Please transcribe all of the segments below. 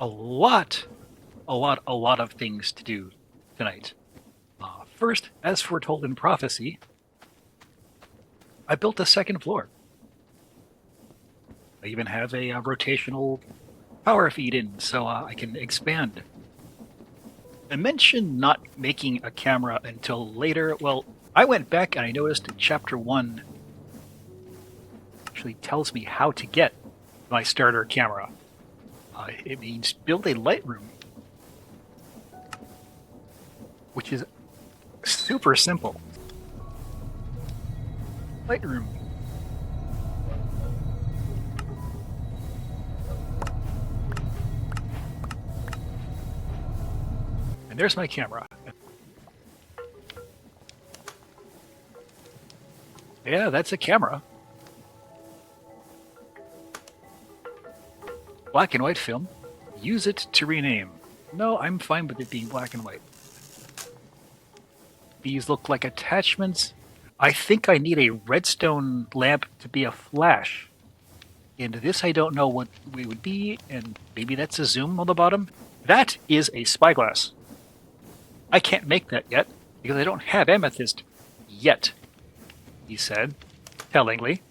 a lot, a lot of things to do tonight. First, as foretold in prophecy, I built a second floor. I even have a rotational power feed in so I can expand. I mentioned not making a camera until later. Well, I went back and I noticed in chapter 1 actually tells me how to get my starter camera. It means build a Lightroom, which is super simple. Lightroom. And there's my camera. Yeah, that's a camera. Black and white film. Use it to rename. No, I'm fine with it being black and white. These look like attachments. I think I need a redstone lamp to be a flash. And this I don't know what it would be, and maybe that's a zoom on the bottom. That is a spyglass. I can't make that yet, because I don't have amethyst yet, he said, tellingly.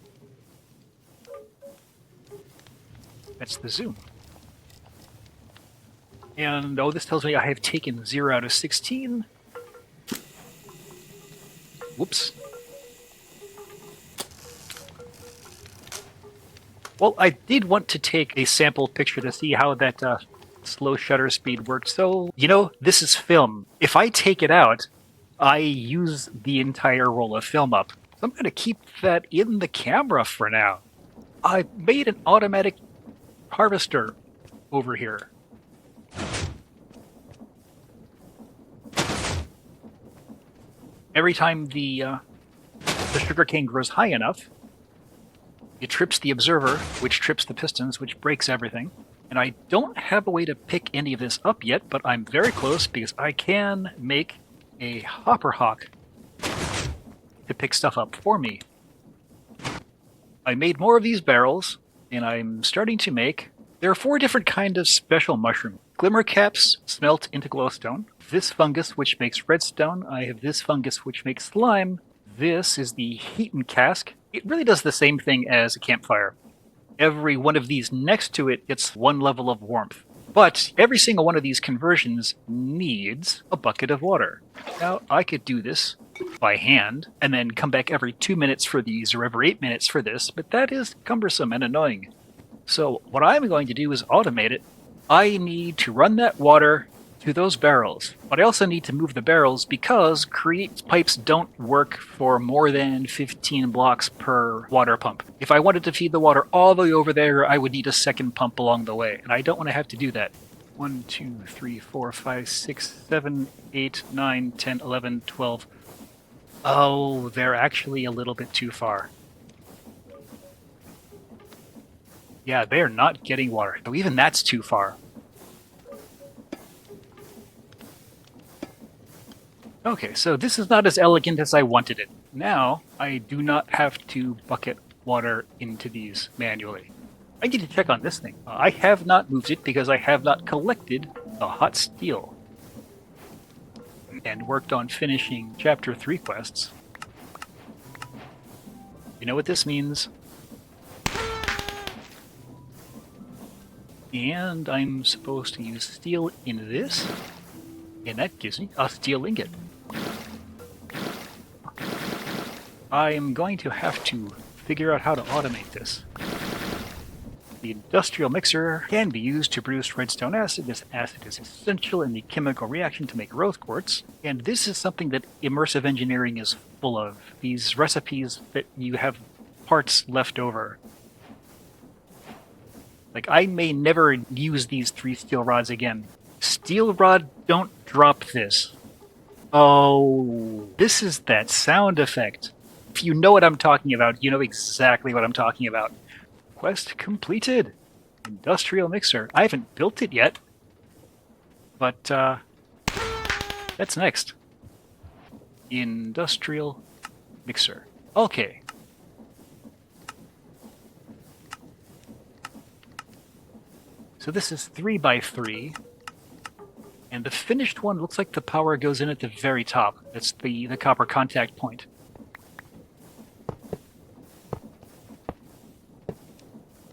That's the zoom. And, oh, this tells me I have taken 0 out of 16. Whoops. Well, I did want to take a sample picture to see how that slow shutter speed worked. So, you know, this is film. If I take it out, I use the entire roll of film up. So I'm going to keep that in the camera for now. I made an automatic harvester over here. Every time the sugarcane grows high enough, it trips the observer, which trips the pistons, which breaks everything. And I don't have a way to pick any of this up yet, but I'm very close because I can make a hopper hawk to pick stuff up for me. I made more of these barrels, and I'm starting to make... There are 4 different kinds of special mushrooms. Glimmer caps smelt into glowstone. This fungus, which makes redstone. I have this fungus, which makes slime. This is the heaton cask. It really does the same thing as a campfire. Every one of these next to it gets 1 level of warmth. But every single one of these conversions needs a bucket of water. Now, I could do this by hand, and then come back every 2 minutes for these, or every 8 minutes for this, but that is cumbersome and annoying. So what I'm going to do is automate it. I need to run that water to those barrels, but I also need to move the barrels because create pipes don't work for more than 15 blocks per water pump. If I wanted to feed the water all the way over there, I would need a second pump along the way, and I don't want to have to do that. 1, 2, 3, 4, 5, 6, 7, 8, 9, 10, 11, 12. Oh, they're actually a little bit too far. Yeah, they're not getting water. So even that's too far. Okay, so this is not as elegant as I wanted it. Now, I do not have to bucket water into these manually. I need to check on this thing. I have not moved it because I have not collected the hot steel and worked on finishing Chapter 3 quests. You know what this means? And I'm supposed to use steel in this, and that gives me a steel ingot. I am going to have to figure out how to automate this. The industrial mixer can be used to produce redstone acid. This acid is essential in the chemical reaction to make rose quartz, and this is something that Immersive Engineering is full of. These recipes that you have parts left over. Like, I may never use these 3 steel rods again. Steel rod, don't drop this. Oh, this is that sound effect. If you know what I'm talking about, you know exactly what I'm talking about. Quest completed. Industrial mixer. I haven't built it yet, but that's next. Industrial mixer. Okay. So this is 3 by 3. And the finished one looks like the power goes in at the very top. That's the copper contact point.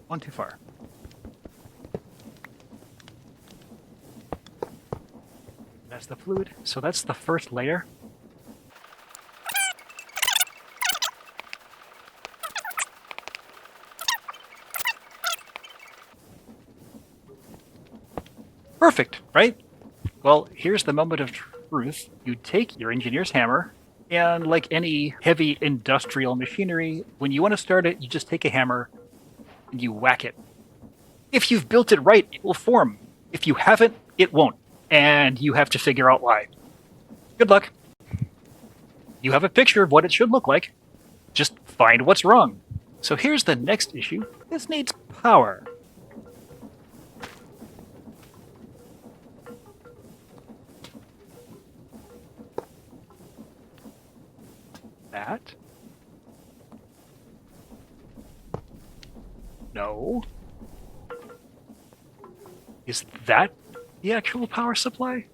One too far. That's the fluid. So that's the first layer. Perfect, right? Well, here's the moment of truth. You take your engineer's hammer, and like any heavy industrial machinery, when you want to start it, you just take a hammer and you whack it. If you've built it right, it will form. If you haven't, it won't. And you have to figure out why. Good luck. You have a picture of what it should look like. Just find what's wrong. So here's the next issue. This needs power. That. No. Is that the actual power supply?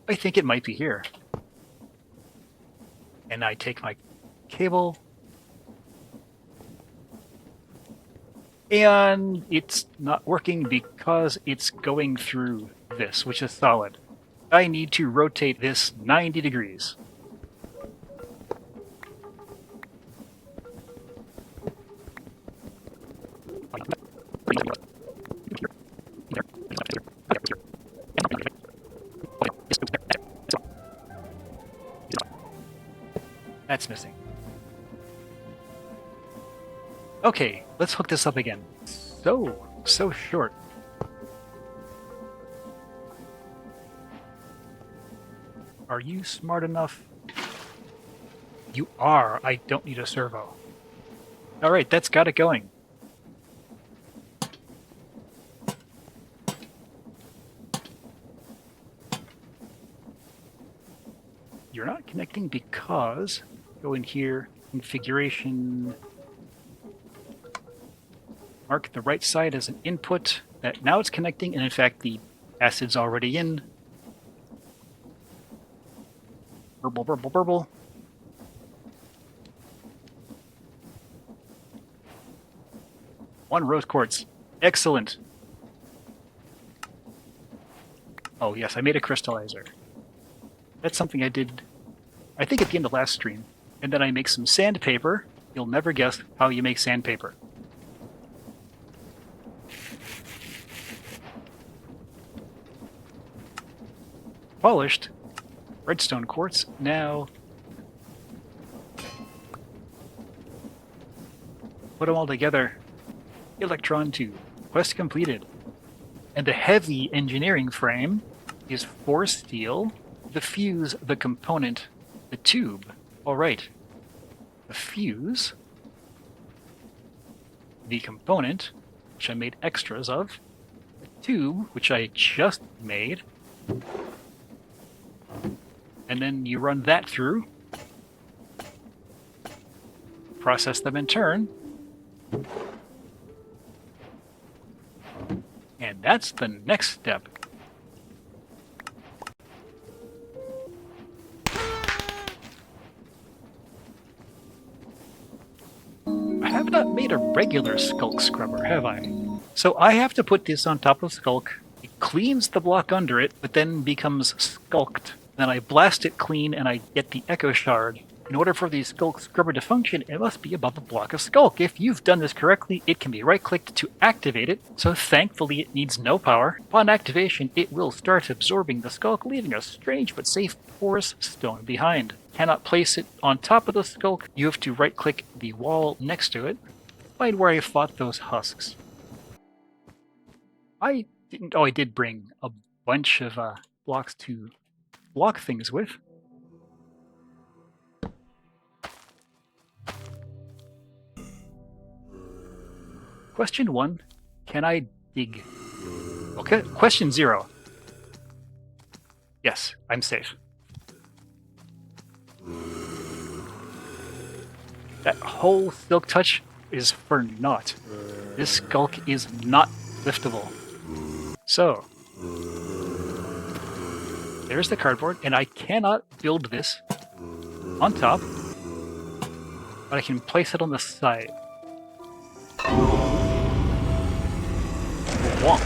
I think it might be here. And I take my cable. And it's not working because it's going through this, which is solid. I need to rotate this 90 degrees. That's missing. Okay, let's hook this up again. So short. Are you smart enough? You are. I don't need a servo. Alright, that's got it going. You're not connecting because... Go in here, configuration... Mark the right side as an input. That now it's connecting, and in fact the acid's already in. Burble, burble, burble. One rose quartz. Excellent. Oh yes, I made a crystallizer. That's something I did, I think at the end of last stream. And then I make some sandpaper. You'll never guess how you make sandpaper. Polished redstone quartz. Now put them all together. Electron tube. Quest completed. And the heavy engineering frame is 4 steel, the fuse, the component, the tube. All right. The fuse, the component, which I made extras of, the tube, which I just made, and then you run that through, process them in turn, and that's the next step. I have not made a regular skulk scrubber, have I? So I have to put this on top of skulk. It cleans the block under it, but then becomes skulked. Then I blast it clean and I get the echo shard. In order for the skulk scrubber to function, it must be above a block of skulk. If you've done this correctly, it can be right-clicked to activate it, so thankfully it needs no power. Upon activation, it will start absorbing the skulk, leaving a strange but safe porous stone behind. Cannot place it on top of the skulk. You have to right-click the wall next to it. Find where I fought those husks. I did bring a bunch of blocks to block things with. Question 1, can I dig? Okay, question 0. Yes, I'm safe. That whole silk touch is for naught. This skulk is not liftable. So, there's the cardboard, and I cannot build this on top, but I can place it on the side. Wonk.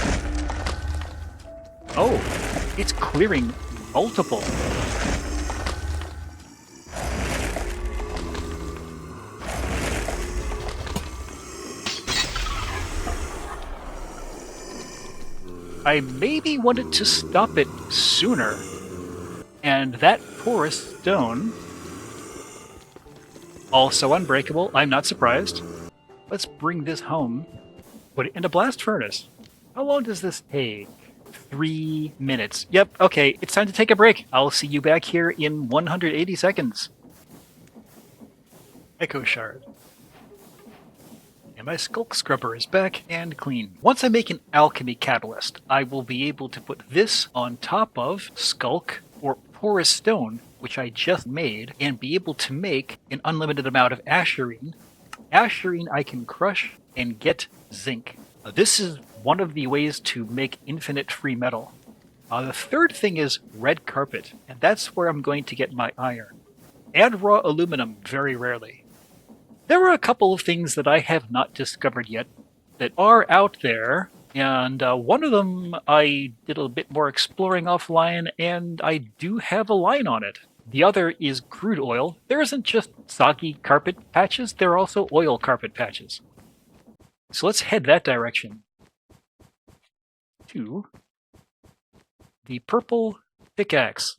Oh, it's clearing multiple. I maybe wanted to stop it sooner, and that porous stone, also unbreakable, I'm not surprised. Let's bring this home, put it in a blast furnace. How long does this take? 3 minutes. Yep, okay, it's time to take a break. I'll see you back here in 180 seconds. Echo Shard. And my Skulk Scrubber is back and clean. Once I make an alchemy catalyst, I will be able to put this on top of Skulk or Porous Stone, which I just made, and be able to make an unlimited amount of Asherine. Asherine I can crush and get zinc. This is one of the ways to make infinite free metal. The third thing is red carpet, and that's where I'm going to get my iron. And raw aluminum very rarely. There are a couple of things that I have not discovered yet that are out there, and one of them I did a bit more exploring offline, and I do have a line on it. The other is crude oil. There isn't just soggy carpet patches, there are also oil carpet patches. So let's head that direction to the purple pickaxe.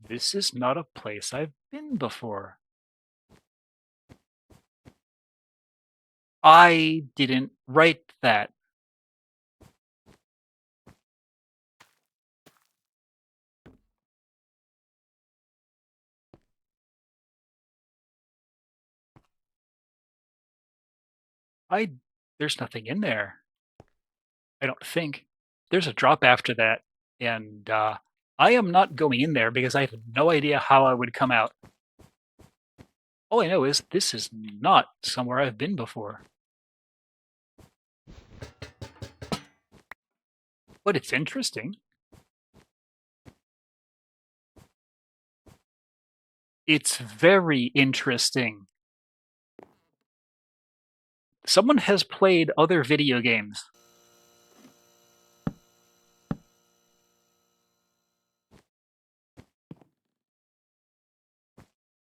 This is not a place I've been before. I didn't write that. There's nothing in there. I don't think. There's a drop after that, and I am not going in there because I have no idea how I would come out. All I know is this is not somewhere I've been before. But it's interesting. It's very interesting. Someone has played other video games.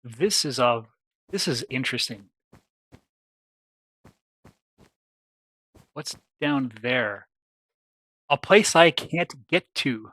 This is interesting. What's down there? A place I can't get to.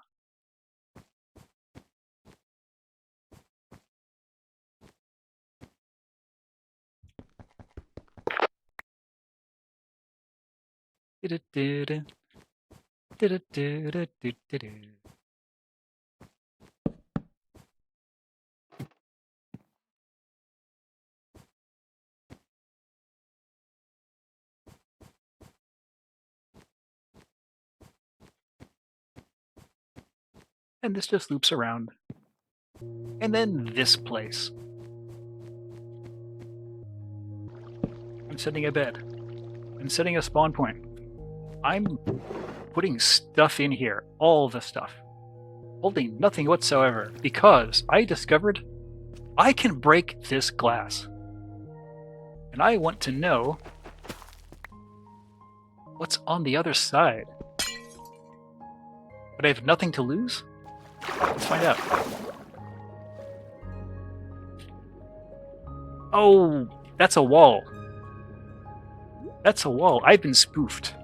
And this just loops around. And then this place. I'm setting a bed. I'm setting a spawn point. I'm putting stuff in here, all the stuff. Holding nothing whatsoever, because I discovered I can break this glass. And I want to know what's on the other side. But I have nothing to lose? Let's find out. Oh, that's a wall. That's a wall. I've been spoofed.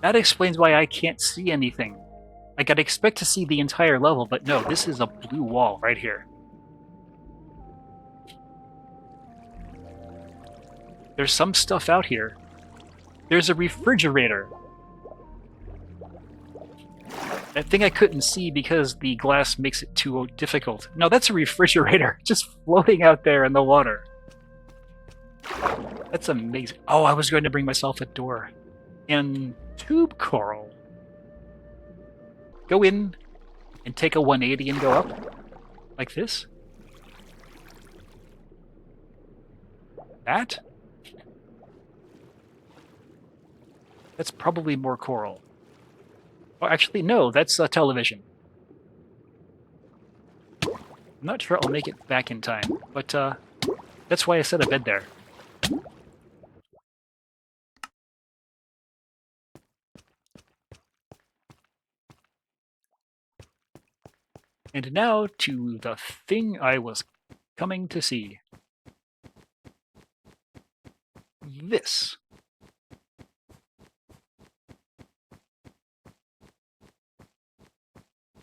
That explains why I can't see anything. Like, I'd expect to see the entire level, but no, this is a blue wall right here. There's some stuff out here. There's a refrigerator. That thing I couldn't see because the glass makes it too difficult. No, that's a refrigerator, just floating out there in the water. That's amazing. Oh, I was going to bring myself a door. And tube coral. Go in and take a 180 and go up. Like this. That? That's probably more coral. Oh, actually, no, that's television. I'm not sure I'll make it back in time, but that's why I set a bed there. And now to the thing I was coming to see. This.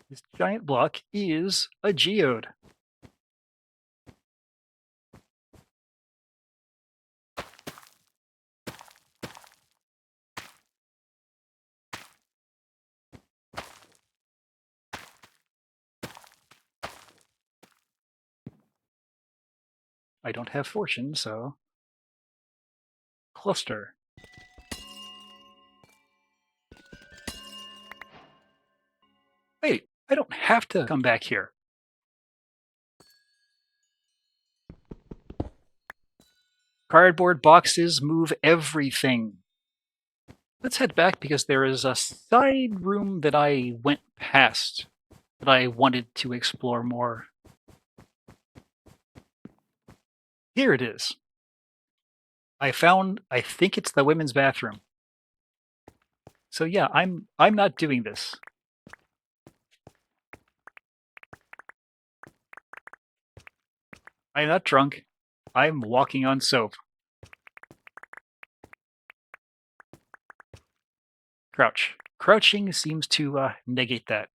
This giant block is a geode. I don't have fortune, so... Cluster. Wait, I don't have to come back here. Cardboard boxes move everything. Let's head back because there is a side room that I went past that I wanted to explore more. Here it is. I think it's the women's bathroom. So yeah, I'm not doing this. I'm not drunk. I'm walking on soap. Crouch. Crouching seems to negate that.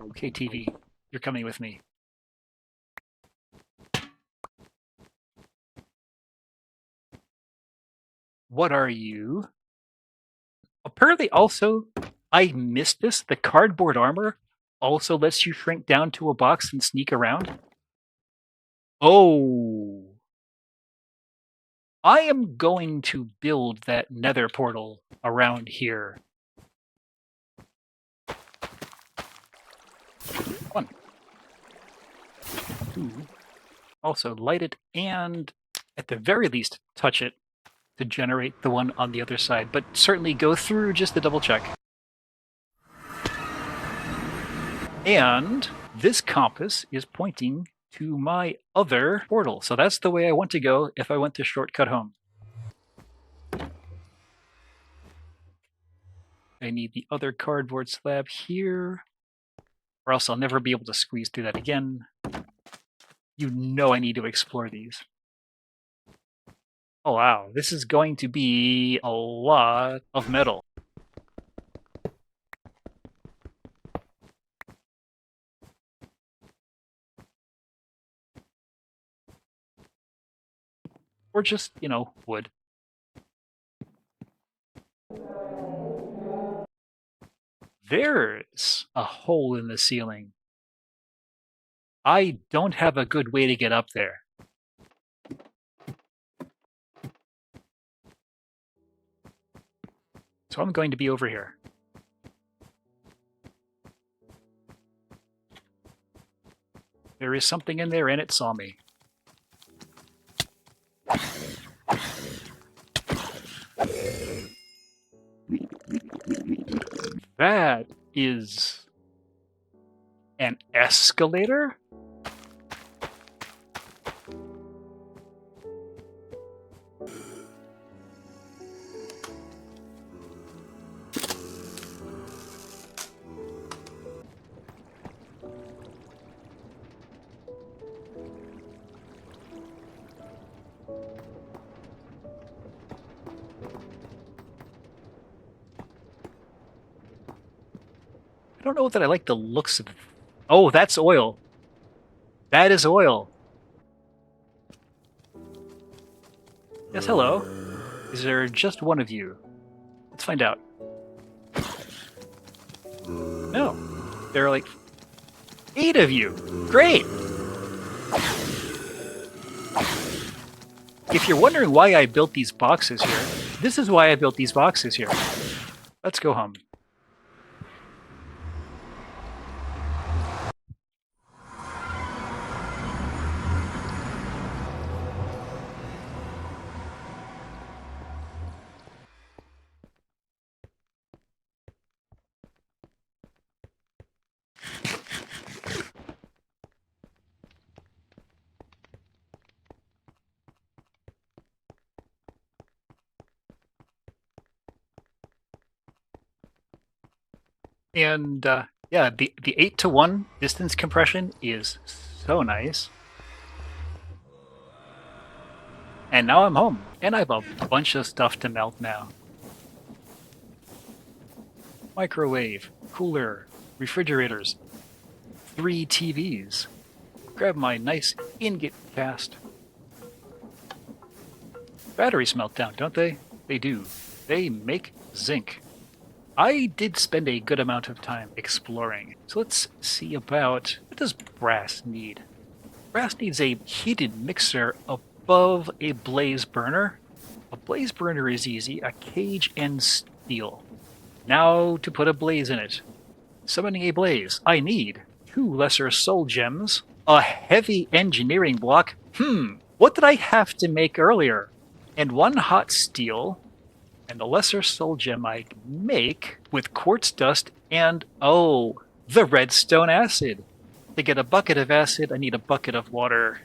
Okay, TV, you're coming with me. What are you? Apparently also, I missed this, the cardboard armor also lets you shrink down to a box and sneak around. Oh. I am going to build that nether portal around here. 1, 2. Also light it and, at the very least, touch it to generate the one on the other side, but certainly go through just to double check. And this compass is pointing to my other portal, so that's the way I want to go if I want to shortcut home. I need the other cardboard slab here, or else I'll never be able to squeeze through that again. You know I need to explore these. Oh wow, this is going to be a lot of metal. Or just, you know, wood. There's a hole in the ceiling. I don't have a good way to get up there. So I'm going to be over here. There is something in there and it saw me. That is an escalator? I don't know that I like the looks of it. Oh, that's oil. That is oil. Yes, hello. Is there just one of you? Let's find out. No. There are like 8 of you. Great! If you're wondering why I built these boxes here, this is why I built these boxes here. Let's go home. And yeah, the 8-to-1 distance compression is so nice. And now I'm home, and I have a bunch of stuff to melt now. Microwave, cooler, refrigerators, 3 TVs. Grab my nice ingot cast. Batteries melt down, don't they? They do. They make zinc. I did spend a good amount of time exploring. So let's see about, what does brass need? Brass needs a heated mixer above a blaze burner. A blaze burner is easy, a cage and steel. Now to put a blaze in it. Summoning a blaze, I need 2 lesser soul gems, a heavy engineering block. What did I have to make earlier? And 1 hot steel, and the lesser soul gem I make with quartz dust and, oh, the redstone acid. To get a bucket of acid, I need a bucket of water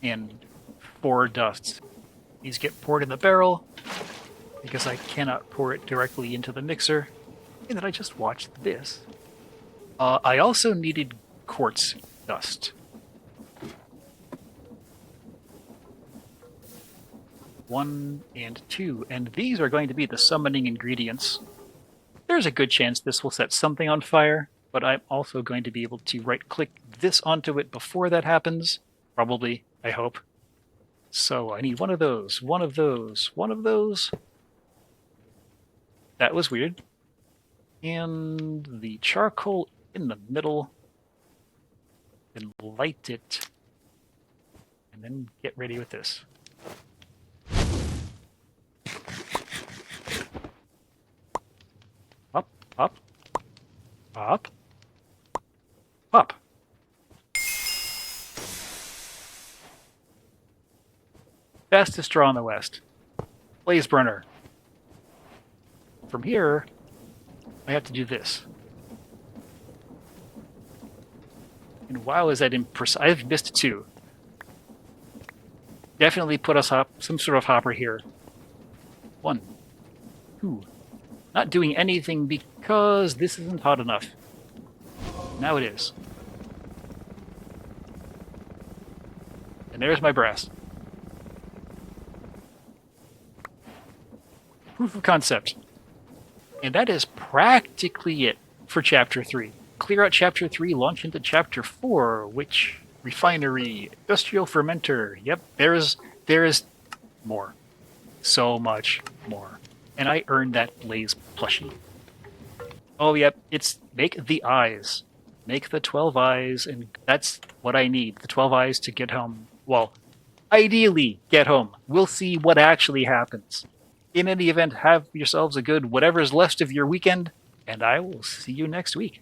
and 4 dusts. These get poured in the barrel because I cannot pour it directly into the mixer. And then I just watched this. I also needed quartz dust. 1 and 2, and these are going to be the summoning ingredients. There's a good chance this will set something on fire, but I'm also going to be able to right-click this onto it before that happens. Probably, I hope. So I need 1 of those, 1 of those, 1 of those. That was weird. And the charcoal in the middle. And light it. And then get ready with this. Up, up, up, up. Fastest draw in the West. Blaze burner. From here, I have to do this. And wow, is that imprecise? I've missed 2. Definitely put us up some sort of hopper here. 1, 2. Not doing anything because this isn't hot enough. Now it is. And there's my brass. Proof of concept. And that is practically it for Chapter 3. Clear out Chapter 3, launch into Chapter 4, which refinery, industrial fermenter. Yep, there is more. So much more. And I earned that blaze plushie. Oh, yep, it's make the eyes. Make the 12 eyes, and that's what I need. The 12 eyes to get home. Well, ideally, get home. We'll see what actually happens. In any event, have yourselves a good whatever's left of your weekend, and I will see you next week.